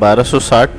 1260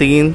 3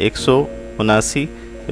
179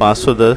510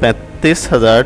35,000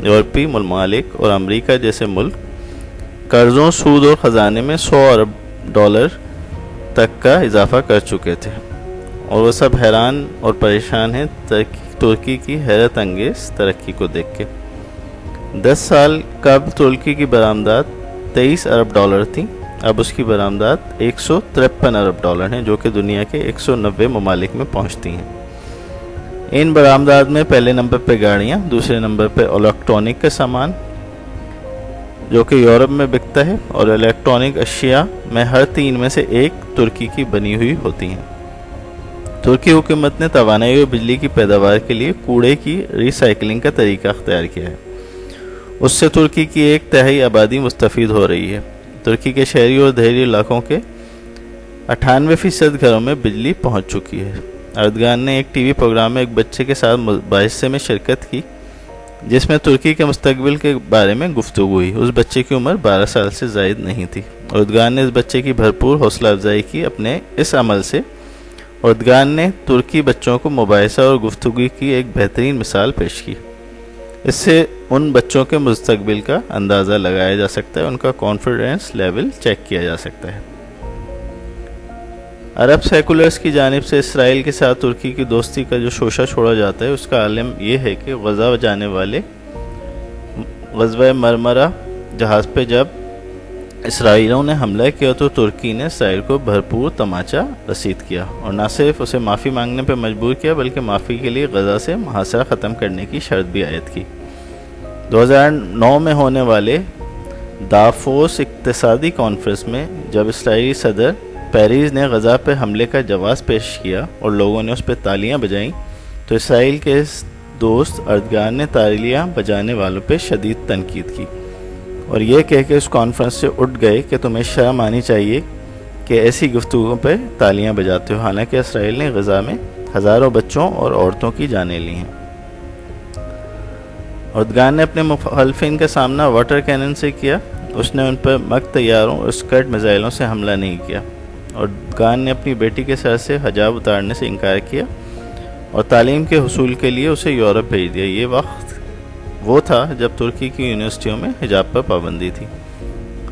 یورپی ممالک اور امریکہ جیسے ملک قرضوں، سود اور خزانے میں 100 ارب ڈالر تک کا اضافہ کر چکے تھے، اور وہ سب حیران اور پریشان ہیں ترکی کی حیرت انگیز ترقی کو دیکھ کے۔ 10 سال قبل ترکی کی برآمدات 23 ارب ڈالر تھیں، اب اس کی برآمدات 153 ارب ڈالر ہیں، جو کہ دنیا کے 190 ممالک میں پہنچتی ہیں۔ ان برآمدات میں پہلے نمبر پہ گاڑیاں، دوسرے نمبر پہ الیکٹرانک کا سامان جو کہ یورپ میں بکتا ہے، اور الیکٹرانک اشیاء میں ہر 3 میں سے 1 ترکی کی بنی ہوئی ہوتی ہیں۔ ترکی حکومت نے توانائی اور بجلی کی پیداوار کے لیے کوڑے کی ری سائیکلنگ کا طریقہ اختیار کیا ہے۔ اس سے ترکی کی 1/3 آبادی مستفید ہو رہی ہے۔ ترکی کے شہری اور دیہی علاقوں کے 98% گھروں میں بجلی پہنچ چکی ہے۔ اردگان نے ایک ٹی وی پروگرام میں ایک بچے کے ساتھ مباحثے میں شرکت کی جس میں ترکی کے مستقبل کے بارے میں گفتگو ہوئی۔ اس بچے کی عمر 12 سال سے زائد نہیں تھی۔ اردگان نے اس بچے کی بھرپور حوصلہ افزائی کی اپنے اس عمل سے۔ اردگان نے ترکی بچوں کو مباحثہ اور گفتگو کی ایک بہترین مثال پیش کی۔ اس سے ان بچوں کے مستقبل کا اندازہ لگایا جا سکتا ہے، ان کا کانفیڈنس لیول چیک کیا جا سکتا ہے۔ عرب سیکولرز کی جانب سے اسرائیل کے ساتھ ترکی کی دوستی کا جو شوشہ چھوڑا جاتا ہے، اس کا عالم یہ ہے کہ غزہ جانے والے غزوہ مرمرہ جہاز پہ جب اسرائیلیوں نے حملہ کیا تو ترکی نے اسرائیل کو بھرپور تماچا رسید کیا، اور نہ صرف اسے معافی مانگنے پہ مجبور کیا بلکہ معافی کے لیے غزہ سے محاصرہ ختم کرنے کی شرط بھی عائد کی۔ 2009 میں ہونے والے دافوس اقتصادی کانفرنس میں جب اسرائیلی صدر پیریز نے غزہ پہ حملے کا جواز پیش کیا اور لوگوں نے اس پہ تالیاں بجائیں تو اسرائیل کے دوست اردگان نے تالیاں بجانے والوں پہ شدید تنقید کی، اور یہ کہہ کے اس کانفرنس سے اٹھ گئے کہ تمہیں شرم آنی چاہیے کہ ایسی گفتگو پہ تالیاں بجاتے ہو، حالانکہ اسرائیل نے غزہ میں ہزاروں بچوں اور عورتوں کی جانیں لی ہیں۔ اردگان نے اپنے مخالفین کا سامنا واٹر کینن سے کیا، اس نے ان پر مک طیاروں اور اسکرٹ میزائلوں سے حملہ نہیں کیا۔ اردگان نے اپنی بیٹی کے سر سے حجاب اتارنے سے انکار کیا اور تعلیم کے حصول کے لیے اسے یورپ بھیج دیا۔ یہ وقت وہ تھا جب ترکی کی یونیورسٹیوں میں حجاب پر پابندی تھی۔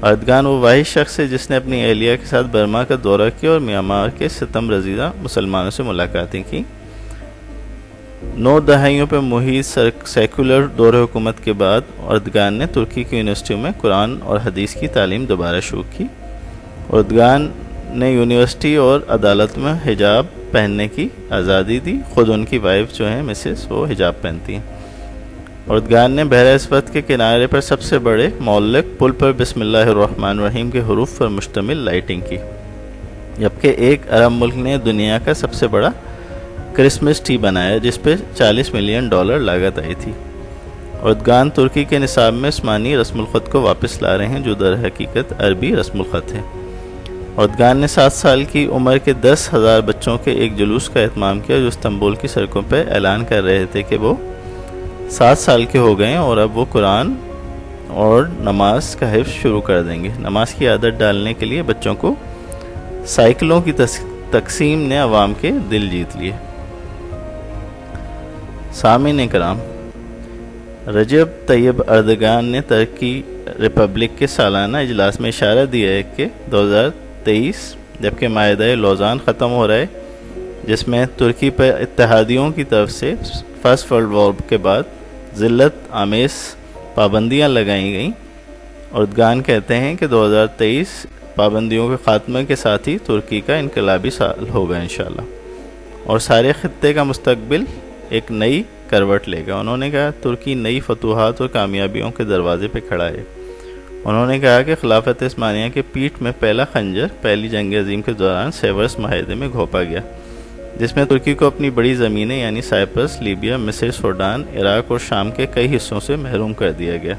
اردگان وہ واحد شخص ہے جس نے اپنی اہلیہ کے ساتھ برما کا دورہ کیا اور میانمار کے ستم رزیدہ مسلمانوں سے ملاقاتیں کی۔ 9 دہائیوں پہ محیط سیکولر دور حکومت کے بعد اردگان نے ترکی کی یونیورسٹیوں میں قرآن اور حدیث کی تعلیم دوبارہ شروع کی۔ اردگان نے یونیورسٹی اور عدالت میں حجاب پہننے کی آزادی دی، خود ان کی وائف جو ہیں مسز وہ حجاب پہنتی ہیں۔ اردگان نے بحر اسود کے کنارے پر سب سے بڑے معلق پل پر بسم اللہ الرحمن الرحیم کے حروف پر مشتمل لائٹنگ کی، جبکہ ایک عرب ملک نے دنیا کا سب سے بڑا کرسمس ٹری بنایا جس پہ $40 ملین لاگت آئی تھی۔ اردگان ترکی کے نصاب میں عثمانی رسم الخط کو واپس لا رہے ہیں جو در حقیقت عربی رسم الخط ہے۔ اردگان نے 7 سال کی عمر کے 10,000 بچوں کے ایک جلوس کا اہتمام کیا جو استنبول کی سڑکوں پہ اعلان کر رہے تھے کہ وہ 7 سال کے ہو گئے ہیں اور اب وہ قرآن اور نماز کا حفظ شروع کر دیں گے۔ نماز کی عادت ڈالنے کے لیے بچوں کو سائیکلوں کی تقسیم نے عوام کے دل جیت لیے۔ سامعین کرام، رجب طیب اردگان نے ترکی ریپبلک کے سالانہ اجلاس میں اشارہ دیا ہے کہ 2023 جبکہ معاہدہ لوزان ختم ہو رہا ہے جس میں ترکی پر اتحادیوں کی طرف سے فرسٹ ورلڈ وار کے بعد ذلت آمیز پابندیاں لگائی گئیں، اردگان کہتے ہیں کہ 2023 پابندیوں کے خاتمے کے ساتھ ہی ترکی کا انقلابی سال ہوگا انشاءاللہ، اور سارے خطے کا مستقبل ایک نئی کروٹ لے گا۔ انہوں نے کہا ترکی نئی فتوحات اور کامیابیوں کے دروازے پہ کھڑا ہے۔ انہوں نے کہا کہ خلافت عثمانیہ کے پیٹھ میں پہلا خنجر پہلی جنگ عظیم کے دوران سیورس معاہدے میں گھونپا گیا، جس میں ترکی کو اپنی بڑی زمینیں یعنی سائپرس، لیبیا، مصر، سوڈان، عراق اور شام کے کئی حصوں سے محروم کر دیا گیا۔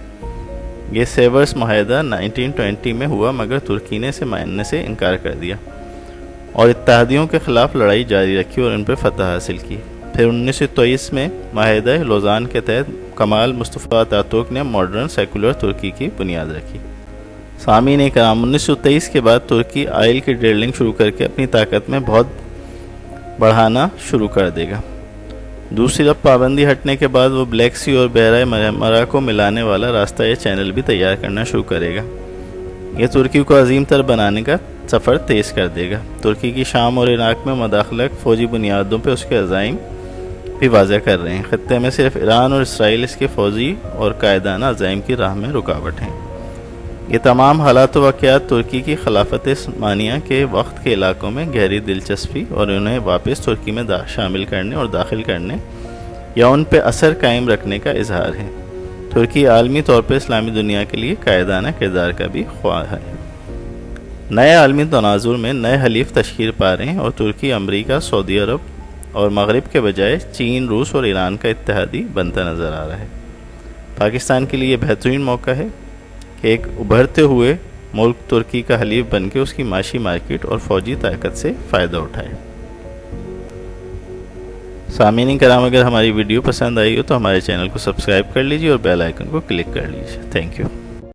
یہ سیورس معاہدہ 1920 میں ہوا مگر ترکی نے اسے ماننے سے انکار کر دیا اور اتحادیوں کے خلاف لڑائی جاری رکھی اور ان پر فتح حاصل کی۔ پھر 1923 میں معاہدہ لوزان کے تحت کمال مصطفیٰ اتاتورک نے ماڈرن سیکولر ترکی کی بنیاد رکھی۔ سامعین کرام، 1923 کے بعد ترکی آئل کی ڈرلنگ شروع کر کے اپنی طاقت میں بہت بڑھانا شروع کر دے گا۔ دوسری طرف پابندی ہٹنے کے بعد وہ بلیک سی اور بحیرہ مرمرا کو ملانے والا راستہ یا چینل بھی تیار کرنا شروع کرے گا۔ یہ ترکی کو عظیم تر بنانے کا سفر تیز کر دے گا۔ ترکی کی شام اور عراق میں مداخلت فوجی بنیادوں پہ اس کے عزائم بھی واضح کر رہے ہیں۔ خطے میں صرف ایران اور اسرائیل اس کے فوجی اور قائدانہ عزائم کی راہ میں رکاوٹ ہیں۔ یہ تمام حالات و واقعات ترکی کی خلافت عثمانیہ کے وقت کے علاقوں میں گہری دلچسپی اور انہیں واپس ترکی میں شامل کرنے اور داخل کرنے یا ان پہ اثر قائم رکھنے کا اظہار ہے۔ ترکی عالمی طور پر اسلامی دنیا کے لیے قائدانہ کردار کا بھی خواہاں ہے۔ نئے عالمی تناظر میں نئے حلیف تشکیل پا رہے ہیں اور ترکی امریکہ، سعودی عرب اور مغرب کے بجائے چین، روس اور ایران کا اتحادی بنتا نظر آ رہا ہے۔ پاکستان کے لیے یہ بہترین موقع ہے کہ ایک ابھرتے ہوئے ملک ترکی کا حلیف بن کے اس کی معاشی مارکیٹ اور فوجی طاقت سے فائدہ اٹھائے۔ سامعین کرام، اگر ہماری ویڈیو پسند آئی ہو تو ہمارے چینل کو سبسکرائب کر لیجیے اور بیل آئیکن کو کلک کر لیجیے۔ Thank you.